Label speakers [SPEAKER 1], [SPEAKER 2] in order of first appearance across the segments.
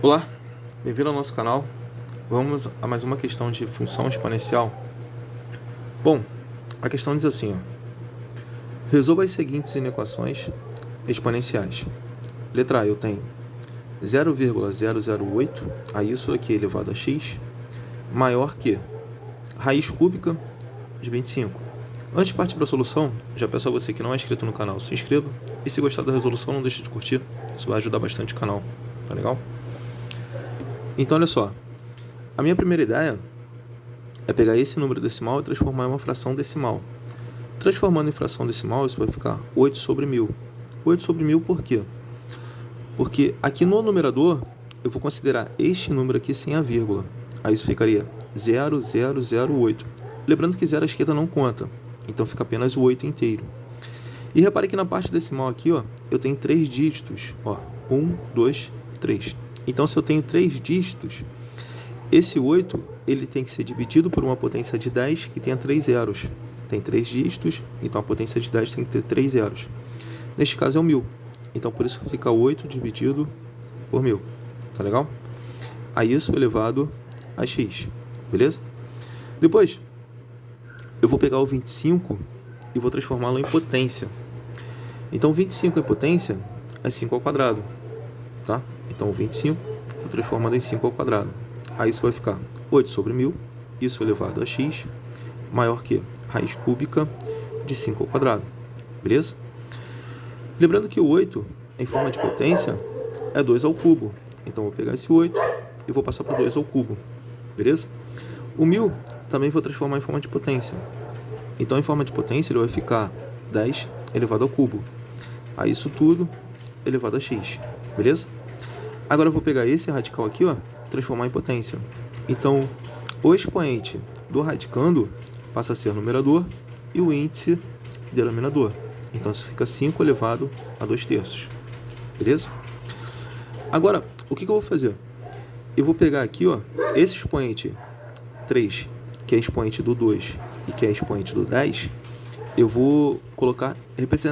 [SPEAKER 1] Olá, bem-vindo ao nosso canal. Vamos a mais uma questão de função exponencial. Bom, a questão diz assim, resolva as seguintes inequações exponenciais. Letra A, eu tenho 0,008, a isso aqui elevado a x, maior que raiz cúbica de 25. Antes de partir para a solução, já peço a você que não é inscrito no canal, se inscreva. E se gostar da resolução, não deixe de curtir. Isso vai ajudar bastante o canal, tá legal? Então, olha só. A minha primeira ideia é pegar esse número decimal e transformar em uma fração decimal. Transformando em fração decimal, isso vai ficar 8 sobre 1000. 8 sobre 1000 por quê? Porque aqui no numerador, eu vou considerar este número aqui sem a vírgula. Aí isso ficaria 0008. Lembrando que 0 à esquerda não conta. Então fica apenas o 8 inteiro. E repare que na parte decimal aqui, eu tenho 3 dígitos. 1, 2, 3. Então, se eu tenho 3 dígitos, esse 8 ele tem que ser dividido por uma potência de 10 que tenha 3 zeros. Tem 3 dígitos, então a potência de 10 tem que ter 3 zeros. Neste caso é o 1000. Então, por isso que fica 8 dividido por 1000. Tá legal? A isso elevado a x. Beleza? Depois, eu vou pegar o 25 e vou transformá-lo em potência. Então, 25 em potência é 5 ao quadrado. Tá? Então, 25 vou transformando em 5 ao quadrado. Aí isso vai ficar 8 sobre 1000, isso elevado a x, maior que raiz cúbica de 5 ao quadrado. Beleza? Lembrando que o 8, em forma de potência, é 2 ao cubo. Então, vou pegar esse 8 e vou passar para 2 ao cubo. Beleza? O 1000 também vou transformar em forma de potência. Então, em forma de potência, ele vai ficar 10 elevado ao cubo. Aí isso tudo elevado a x. Beleza? Agora eu vou pegar esse radical aqui, transformar em potência. Então, o expoente do radicando passa a ser numerador e o índice denominador. Então, isso fica 5 elevado a 2 terços. Beleza? Agora, o que eu vou fazer? Eu vou pegar aqui, esse expoente 3, que é expoente do 2 e que é expoente do 10, eu vou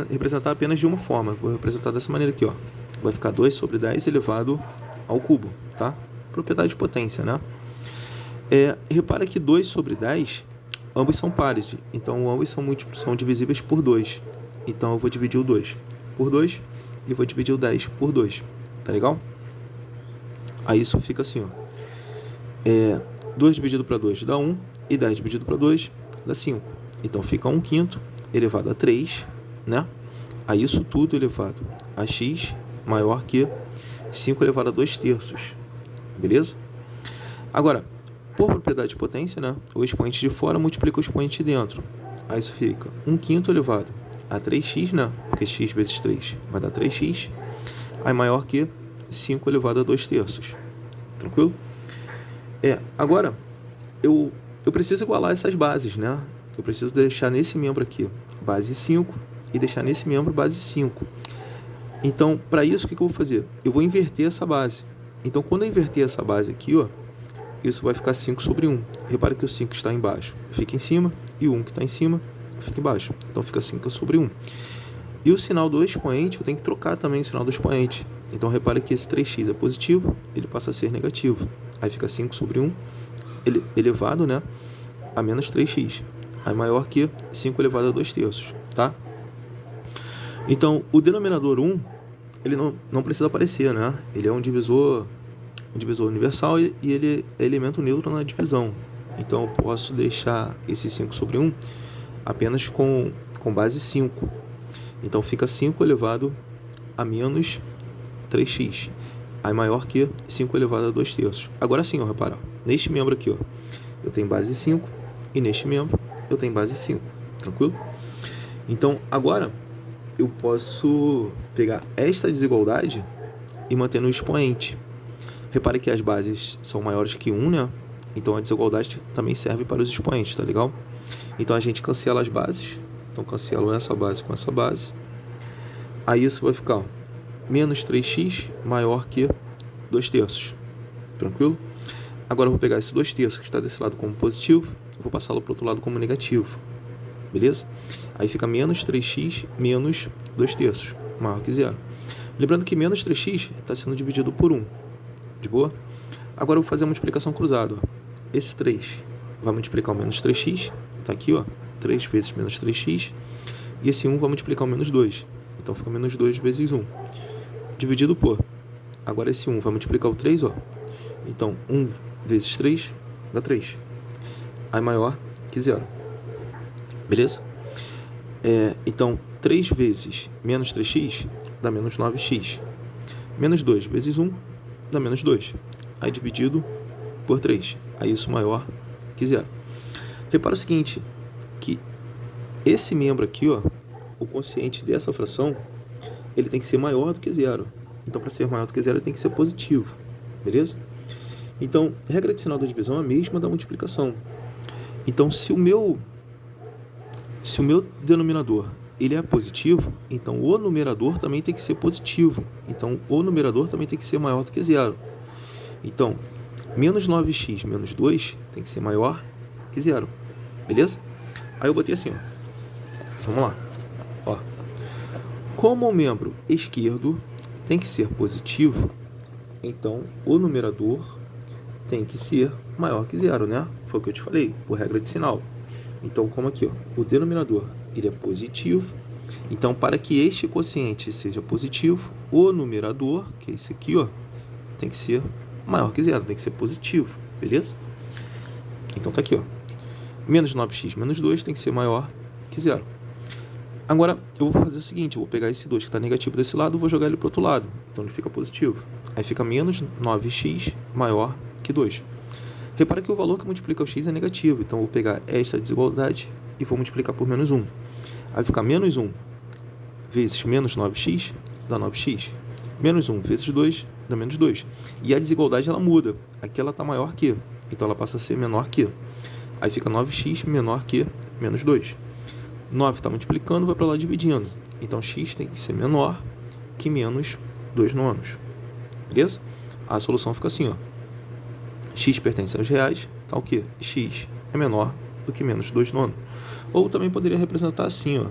[SPEAKER 1] representar apenas de uma forma. Vou representar dessa maneira aqui, Vai ficar 2 sobre 10 elevado ao cubo, tá? Propriedade de potência, né? Repara que 2 sobre 10, ambos são pares. Então, ambos são divisíveis por 2. Então, eu vou dividir o 2 por 2 e vou dividir o 10 por 2. Tá legal? Aí, isso fica assim, 2 dividido para 2 dá 1 e 10 dividido para 2 dá 5. Então, fica 1/5 elevado a 3, né? Aí, isso tudo elevado a x maior que 5 elevado a 2 terços. Beleza? Agora, por propriedade de potência, né? O expoente de fora multiplica o expoente de dentro. Aí isso fica 1/5 elevado a 3x, né? Porque x vezes 3 vai dar 3x. Aí maior que 5 elevado a 2 terços. Tranquilo? Agora, eu preciso igualar essas bases, né? Eu preciso deixar nesse membro aqui base 5 e deixar nesse membro base 5. Então, para isso, o que eu vou fazer? Eu vou inverter essa base. Então, quando eu inverter essa base aqui, isso vai ficar 5 sobre 1. Repare que o 5 está embaixo fica em cima e o 1 que está em cima fica embaixo. Então, fica 5 sobre 1. E o sinal do expoente, eu tenho que trocar também o sinal do expoente. Então, repare que esse 3x é positivo, ele passa a ser negativo. Aí fica 5 sobre 1 elevado, né, a menos 3x. Aí maior que 5 elevado a 2 terços, tá? Então, o denominador 1, ele não precisa aparecer, né? Ele é um divisor universal e ele é elemento neutro na divisão. Então, eu posso deixar esse 5 sobre 1 apenas com base 5. Então, fica 5 elevado a menos 3x. Aí, maior que 5 elevado a 2 terços. Agora sim, repara, neste membro aqui, eu tenho base 5 e neste membro eu tenho base 5. Tranquilo? Então, agora eu posso pegar esta desigualdade e manter no expoente. Repare que as bases são maiores que 1, né? Então, a desigualdade também serve para os expoentes, tá legal? Então, a gente cancela as bases. Então, cancelo essa base com essa base. Aí, isso vai ficar menos 3x maior que 2 terços. Tranquilo? Agora, eu vou pegar esse 2 terços que está desse lado como positivo e vou passá-lo para o outro lado como negativo. Beleza? Aí fica menos 3x menos 2 terços, maior que zero. Lembrando que menos 3x está sendo dividido por 1. De boa? Agora eu vou fazer a multiplicação cruzada. Ó. Esse 3 vai multiplicar o menos 3x. Tá aqui, ó. 3 vezes menos 3x. E esse 1 vai multiplicar o menos 2. Então fica menos 2 vezes 1. Dividido por. Agora esse 1 vai multiplicar o 3, ó. Então 1 vezes 3 dá 3. Aí maior que 0. Beleza? Então 3 vezes menos 3x dá menos 9x. Menos 2 vezes 1 dá menos 2. Aí dividido por 3. Aí isso maior que 0. Repara o seguinte, que esse membro aqui, ó, o quociente dessa fração, ele tem que ser maior do que 0. Então, para ser maior do que 0, ele tem que ser positivo. Beleza? Então, a regra de sinal da divisão é a mesma da multiplicação. Então, se o meu denominador ele é positivo, então o numerador também tem que ser positivo. Então, o numerador também tem que ser maior do que 0. Então, menos 9x menos 2 tem que ser maior que 0. Beleza? Aí eu botei assim, ó. Vamos lá. Ó. Como o membro esquerdo tem que ser positivo, então o numerador tem que ser maior que 0, né? Foi o que eu te falei, por regra de sinal. Então, como aqui, ó, o denominador ele é positivo, então para que este quociente seja positivo, o numerador, que é esse aqui, ó, tem que ser maior que 0, tem que ser positivo, beleza? Então tá aqui, ó. Menos 9x menos 2 tem que ser maior que 0. Agora, eu vou fazer o seguinte, eu vou pegar esse 2 que está negativo desse lado e vou jogar ele para o outro lado. Então, ele fica positivo. Aí fica menos 9x maior que 2. Repara que o valor que multiplica o x é negativo. Então, eu vou pegar esta desigualdade e vou multiplicar por menos 1. Aí fica menos 1 vezes menos 9x dá 9x. Menos 1 vezes 2 dá menos 2. E a desigualdade, ela muda. Aqui ela está maior que. Então, ela passa a ser menor que. Aí fica 9x menor que menos 2. 9 está multiplicando, vai para lá dividindo. Então, x tem que ser menor que menos 2 nonos. Beleza? A solução fica assim, ó. X pertence aos reais, tá o quê? X é menor do que menos 2 nonos. Ou também poderia representar assim, ó.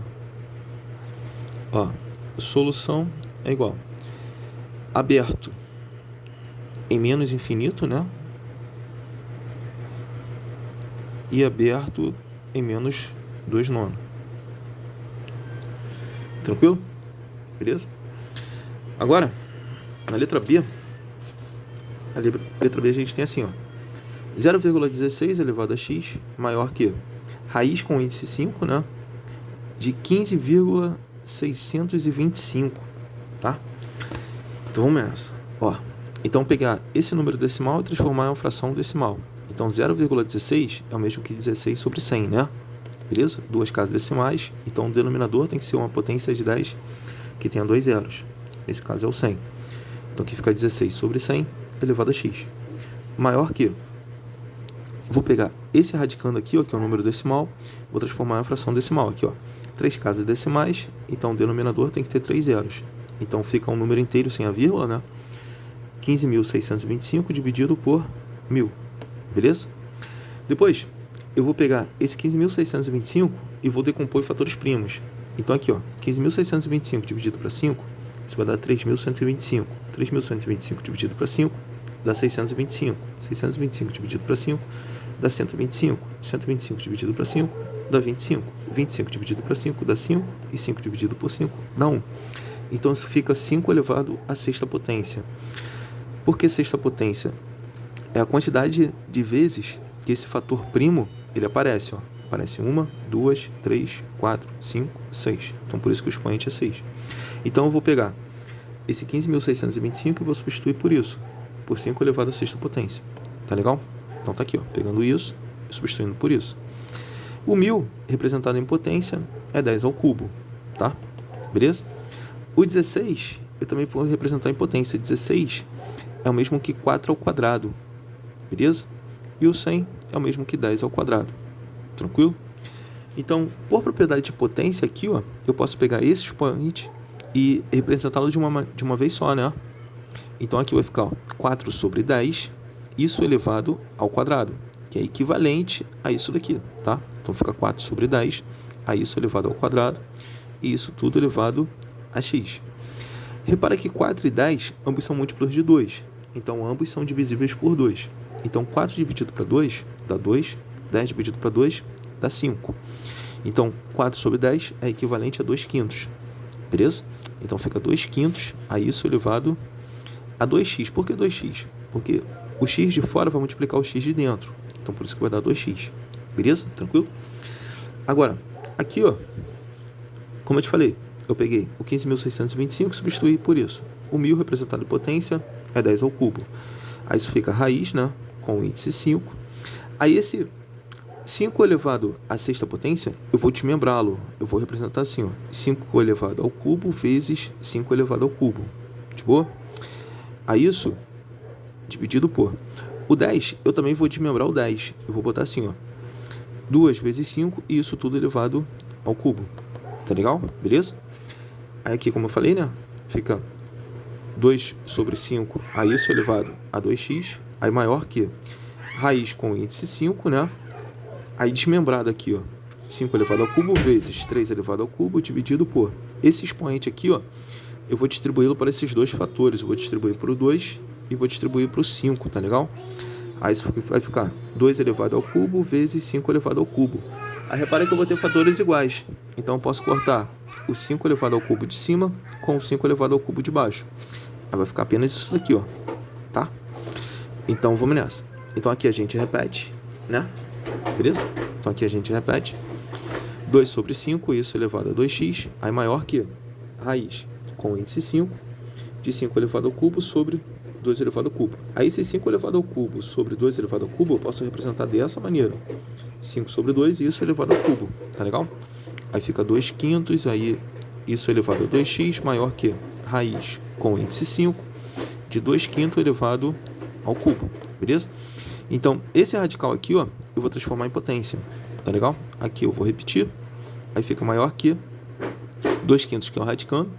[SPEAKER 1] Ó, solução é igual. Aberto em menos infinito, né? E aberto em menos 2 nonos. Tranquilo? Beleza? Agora, na letra B, a gente tem assim, ó. 0,16 elevado a x maior que raiz com índice 5, né? De 15,625, tá? Então, vamos nessa. Ó, então, pegar esse número decimal e transformar em uma fração decimal. Então, 0,16 é o mesmo que 16 sobre 100, né? Beleza? Duas casas decimais. Então, o denominador tem que ser uma potência de 10 que tenha 2 zeros. Nesse caso é o 100. Então, aqui fica 16 sobre 100 elevado a x. Maior que... Vou pegar esse radicando aqui, ó, que é o número decimal. Vou transformar em uma fração decimal aqui, ó. 3 casas decimais. Então, o denominador tem que ter 3 zeros. Então, fica um número inteiro sem a vírgula, né? 15.625 dividido por 1.000. Beleza? Depois... eu vou pegar esse 15.625 e vou decompor em fatores primos. Então, aqui, ó, 15.625 dividido para 5, isso vai dar 3.125. 3.125 dividido para 5 dá 625. 625 dividido para 5 dá 125. 125 dividido para 5 dá 25. 25 dividido para 5 dá 5. E 5 dividido por 5 dá 1. Então, isso fica 5 elevado à sexta potência. Por que sexta potência? É a quantidade de vezes que esse fator primo ele aparece, ó. Aparece 1, 2, 3, 4, 5, 6. Então, por isso que o expoente é 6. Então, eu vou pegar esse 15.625 e vou substituir por isso. Por 5 elevado à sexta potência. Tá legal? Então, tá aqui, ó. Pegando isso e substituindo por isso. O 1.000, representado em potência, é 10 ao cubo. Tá? Beleza? O 16, eu também vou representar em potência. 16 é o mesmo que 4 ao quadrado. Beleza? E o 100 é o mesmo que 10 ao quadrado. Tranquilo? Então, por propriedade de potência aqui, ó, eu posso pegar esse expoente e representá-lo de uma vez só, né? Então, aqui vai ficar, ó, 4 sobre 10, isso elevado ao quadrado, que é equivalente a isso daqui, tá? Então, fica 4 sobre 10, a isso elevado ao quadrado, e isso tudo elevado a x. Repara que 4 e 10 ambos são múltiplos de 2. então ambos são divisíveis por 2. Então 4 dividido para 2 dá 2, 10 dividido para 2 dá 5. Então 4 sobre 10 é equivalente a 2 quintos, beleza? Então fica 2 quintos a isso elevado a 2x. Por que 2x? Porque o x de fora vai multiplicar o x de dentro. Então por isso que vai dar 2x. Beleza? Tranquilo? Agora, aqui, ó, como eu te falei, eu peguei o 15.625 e substituí por isso. O 1.000 representado em potência é 10 ao cubo. Aí isso fica raiz, né? Com o índice 5. Aí esse 5 elevado à sexta potência, eu vou desmembrá-lo. Eu vou representar assim, ó. 5 elevado ao cubo vezes 5 elevado ao cubo. De boa? Aí isso dividido por... O 10, eu também vou desmembrar o 10. Eu vou botar assim, ó. 2 vezes 5 e isso tudo elevado ao cubo. Tá legal? Beleza? Aí aqui, como eu falei, né? Fica 2 sobre 5 a isso elevado a 2x. Aí maior que raiz com o índice 5, né? Aí desmembrado aqui, ó. 5 elevado ao cubo vezes 3 elevado ao cubo dividido por... Esse expoente aqui, ó. Eu vou distribuí-lo para esses dois fatores. Eu vou distribuir para o 2 e vou distribuir para o 5, tá legal? Aí isso vai ficar 2 elevado ao cubo vezes 5 elevado ao cubo. Aí repara que eu vou ter fatores iguais. Então eu posso cortar o 5 elevado ao cubo de cima com o 5 elevado ao cubo de baixo. Aí vai ficar apenas isso daqui, ó. Tá? Então vamos nessa. Então aqui a gente repete, né? Beleza? Então aqui a gente repete. 2 sobre 5, isso elevado a 2x. Aí maior que raiz com o índice 5 de 5 elevado ao cubo sobre 2 elevado ao cubo. Aí esse 5 elevado ao cubo sobre 2 elevado ao cubo eu posso representar dessa maneira. 5 sobre 2 e isso elevado ao cubo. Tá legal? Aí fica 2 quintos, aí isso elevado a 2x maior que raiz com índice 5 de 2 quintos elevado ao cubo. Beleza? Então, esse radical aqui, ó, eu vou transformar em potência. Tá legal? Aqui eu vou repetir. Aí fica maior que 2 quintos, que é o radicando.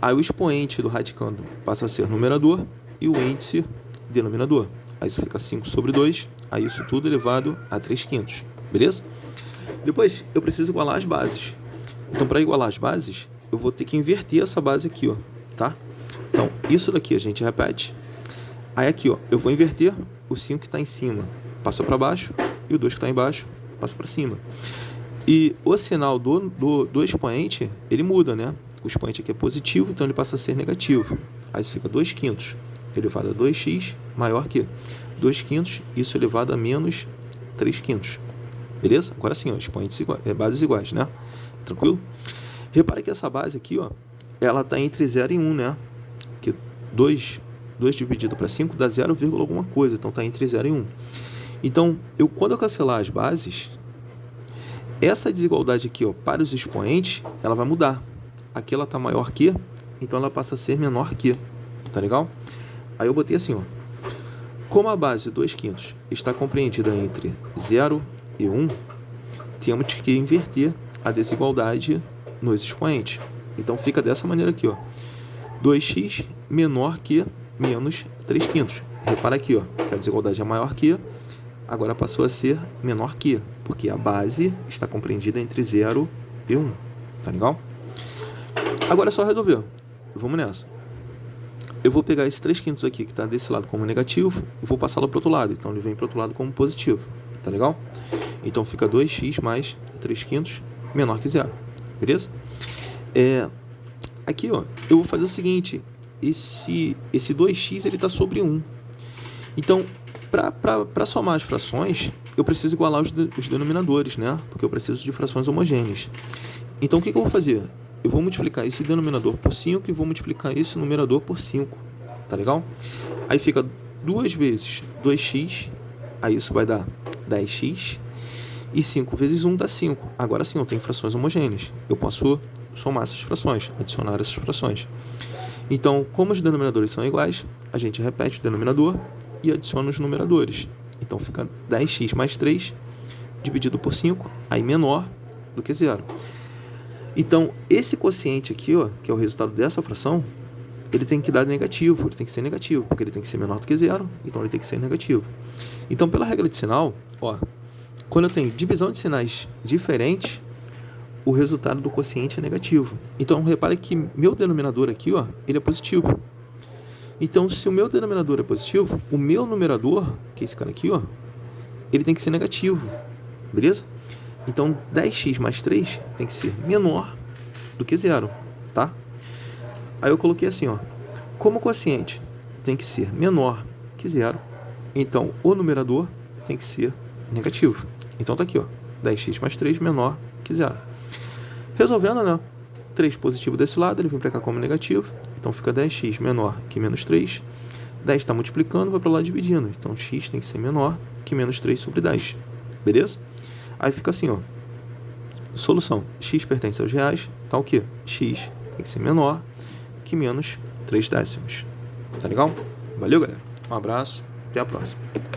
[SPEAKER 1] Aí o expoente do radicando passa a ser numerador e o índice denominador. Aí isso fica 5 sobre 2. Aí isso tudo elevado a 3 quintos. Beleza? Depois eu preciso igualar as bases. Então, para igualar as bases, eu vou ter que inverter essa base aqui, ó. Tá? Então, isso daqui a gente repete. Aí aqui, ó, eu vou inverter o 5 que está em cima, passa para baixo, e o 2 que está embaixo, passa para cima. E o sinal do expoente, ele muda, né? O expoente aqui é positivo, então ele passa a ser negativo. Aí isso fica 2 quintos elevado a 2x maior que 2 quintos, isso elevado a menos 3 quintos. Beleza? Agora sim, ó, expoentes iguais, bases iguais, né? Tranquilo? Repare que essa base aqui, ó, ela está entre 0 e 1, né? Que 2 dividido para 5 dá 0, alguma coisa, então está entre 0 e 1. Então, quando eu cancelar as bases, essa desigualdade aqui, ó, para os expoentes, ela vai mudar. Aqui ela está maior que, então ela passa a ser menor que. Tá legal? Aí eu botei assim, ó. Como a base 2 quintos está compreendida entre 0 e 1, temos que inverter a desigualdade nos expoentes. Então fica dessa maneira aqui, ó. 2x menor que menos 3 quintos. Repara aqui, ó, que a desigualdade é maior que, agora passou a ser menor que, porque a base está compreendida entre 0 e 1. Tá legal? Agora é só resolver. Vamos nessa. Eu vou pegar esse 3 quintos aqui, que está desse lado como negativo, e vou passá-lo para o outro lado. Então ele vem para o outro lado como positivo. Tá legal? Então fica 2x mais 3 quintos menor que 0. Beleza? Aqui, ó, eu vou fazer o seguinte. Esse 2x ele está sobre 1. Então, para somar as frações, eu preciso igualar os denominadores, né? Porque eu preciso de frações homogêneas. Então, o que eu vou fazer? Eu vou multiplicar esse denominador por 5 e vou multiplicar esse numerador por 5. Tá legal? Aí fica 2 vezes 2x. Aí isso vai dar 10x. E 5 vezes 1 dá 5. Agora sim, eu tenho frações homogêneas. Eu posso somar essas frações, adicionar essas frações. Então, como os denominadores são iguais, a gente repete o denominador e adiciona os numeradores. Então, fica 10x mais 3 dividido por 5, aí menor do que 0. Então, esse quociente aqui, ó, que é o resultado dessa fração, ele tem que dar negativo, ele tem que ser negativo, porque ele tem que ser menor do que 0, então ele tem que ser negativo. Então, pela regra de sinal, ó, quando eu tenho divisão de sinais diferentes, o resultado do quociente é negativo. Então, repare que meu denominador aqui, ó, ele é positivo. Então, se o meu denominador é positivo, o meu numerador, que é esse cara aqui, ó, ele tem que ser negativo, beleza? Então, 10x mais 3 tem que ser menor do que 0, tá? Aí eu coloquei assim, ó, como o quociente tem que ser menor que 0, então o numerador tem que ser negativo. Então tá aqui, ó, 10x mais 3 menor que 0. Resolvendo, né? 3 positivo desse lado, ele vem para cá como negativo, então fica 10x menor que menos 3. 10 está multiplicando, vai para lá dividindo, então x tem que ser menor que menos 3 sobre 10, beleza? Aí fica assim, ó, solução, x pertence aos reais, tá o quê? X tem que ser menor que menos 3 décimos, tá legal? Valeu, galera, um abraço, até a próxima.